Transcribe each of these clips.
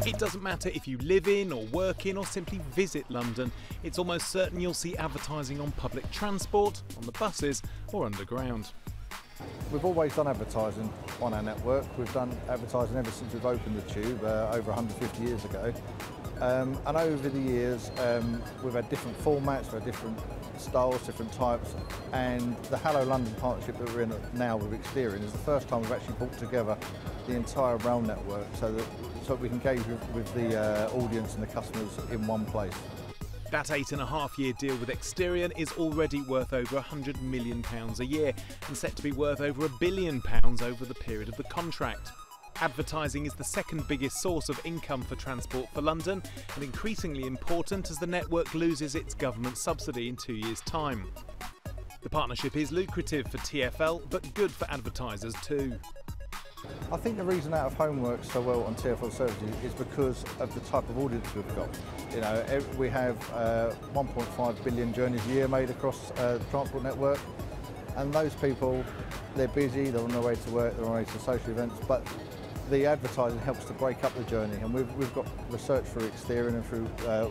It doesn't matter if you live in or work in or simply visit London, it's almost certain you'll see advertising on public transport, on the buses or underground. We've always done advertising on our network. We've done advertising ever since we've opened the Tube over 150 years ago. And over the years we've had different formats, we've had different styles, different types, and the Hello London partnership that we're in now with Experian is the first time we've actually brought together the entire rail network so that we can engage with the audience and the customers in one place. That 8.5-year deal with Experian is already worth over £100 million a year and set to be worth over £1 billion over the period of the contract. Advertising is the second biggest source of income for Transport for London and increasingly important as the network loses its government subsidy in 2 years' time. The partnership is lucrative for TfL but good for advertisers too. I think the reason Out of Home works so well on TfL services is because of the type of audience we've got. You know, we have 1.5 billion journeys a year made across the transport network, and those people, they're busy, they're on their way to work, they're on their way to social events, but the advertising helps to break up the journey, and we've got research through Experian and through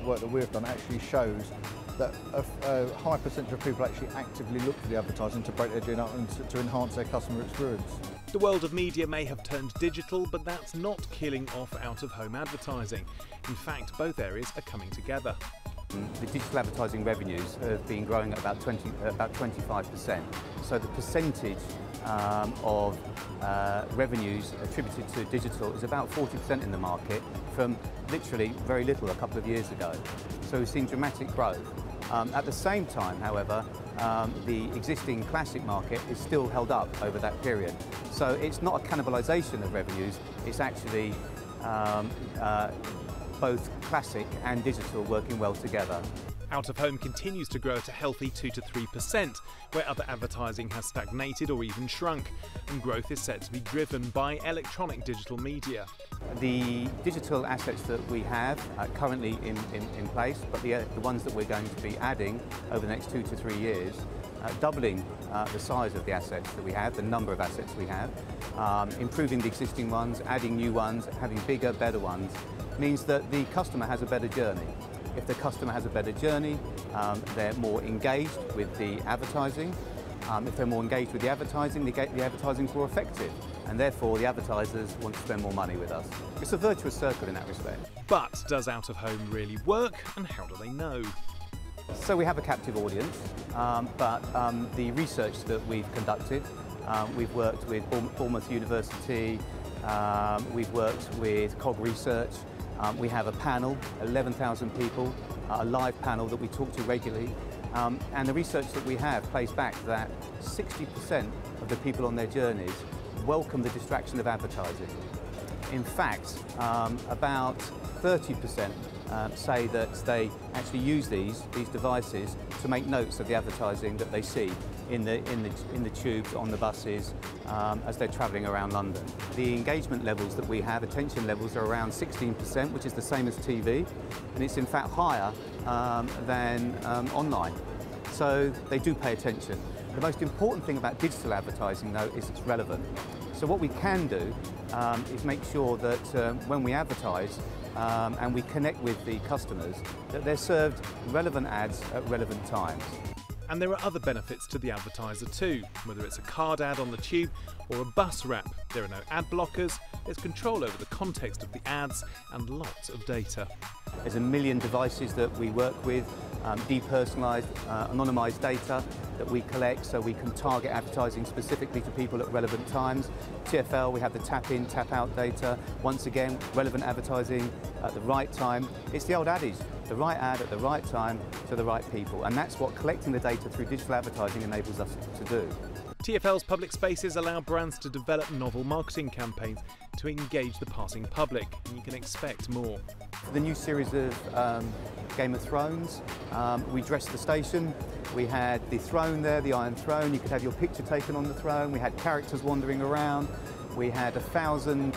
work that we've done actually shows that a high percentage of people actually actively look for the advertising to break their journey up and to enhance their customer experience. The world of media may have turned digital, but that's not killing off out-of-home advertising. In fact, both areas are coming together. The digital advertising revenues have been growing at about 25%. So the percentage of revenues attributed to digital is about 40% in the market from literally very little a couple of years ago. So we've seen dramatic growth. At the same time, however, the existing classic market is still held up over that period. So it's not a cannibalisation of revenues, it's actually both classic and digital working well together. Out-of-home continues to grow at a healthy 2 to 3%, where other advertising has stagnated or even shrunk, and growth is set to be driven by electronic digital media. The digital assets that we have currently in place, but the ones that we're going to be adding over the next 2 to 3 years, doubling the size of the assets that we have, the number of assets we have, improving the existing ones, adding new ones, having bigger, better ones, means that the customer has a better journey. If the customer has a better journey, they're more engaged with the advertising. If they're more engaged with the advertising is more effective, and therefore the advertisers want to spend more money with us. It's a virtuous circle in that respect. But does out-of-home really work, and how do they know? So we have a captive audience, but the research that we've conducted, we've worked with Bournemouth University, we've worked with Cog Research. We have a panel, 11,000 people, a live panel that we talk to regularly, and the research that we have plays back that 60% of the people on their journeys welcome the distraction of advertising. In fact, about 30% say that they actually use these devices to make notes of the advertising that they see in the tubes, on the buses, as they're travelling around London. The engagement levels that we have, attention levels, are around 16%, which is the same as TV, and it's in fact higher than online. So they do pay attention. The most important thing about digital advertising, though, is it's relevant. So what we can do is make sure that when we advertise and we connect with the customers, that they're served relevant ads at relevant times. And there are other benefits to the advertiser too, whether it's a card ad on the tube or a bus wrap. There are no ad blockers, there's control over the context of the ads and lots of data. There's 1 million devices that we work with, depersonalised, anonymised data that we collect so we can target advertising specifically to people at relevant times. TfL, we have the tap-in, tap-out data. Once again, relevant advertising at the right time. It's the old adage, the right ad at the right time to the right people, and that's what collecting the data through digital advertising enables us to do. TfL's public spaces allow brands to develop novel marketing campaigns to engage the passing public, and you can expect more. For the new series of Game of Thrones, we dressed the station. We had the throne there, the Iron Throne. You could have your picture taken on the throne. We had characters wandering around. We had 1,000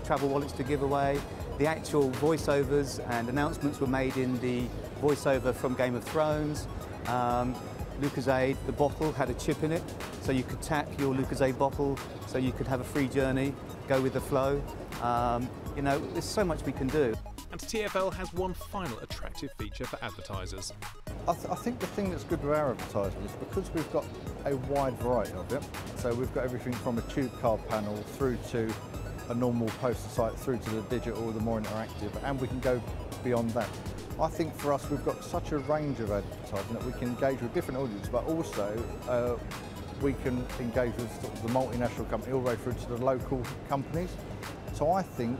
travel wallets to give away. The actual voiceovers and announcements were made in the voiceover from Game of Thrones. Lucozade, the bottle, had a chip in it, so you could tap your Lucozade bottle so you could have a free journey, go with the flow. You know, there's so much we can do. And TfL has one final attractive feature for advertisers. I think the thing that's good with our advertising is because we've got a wide variety of it. So we've got everything from a tube card panel through to a normal poster site, through to the digital, the more interactive, and we can go beyond that. I think for us we've got such a range of advertising that we can engage with different audiences, but also we can engage with sort of the multinational company all the way through to the local companies. So I think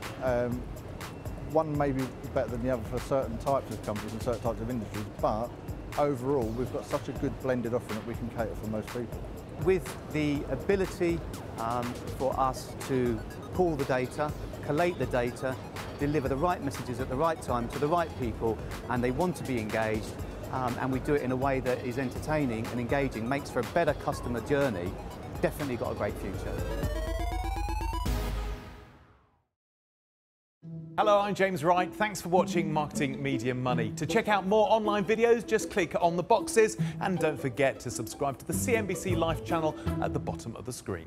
one may be better than the other for certain types of companies and certain types of industries, but overall we've got such a good blended offering that we can cater for most people. With the ability for us to pull the data, collate the data, deliver the right messages at the right time to the right people, and they want to be engaged, and we do it in a way that is entertaining and engaging, makes for a better customer journey, definitely got a great future. Hello, I'm James Wright. Thanks for watching Marketing Media Money. To check out more online videos, just click on the boxes and don't forget to subscribe to the CNBC Live channel at the bottom of the screen.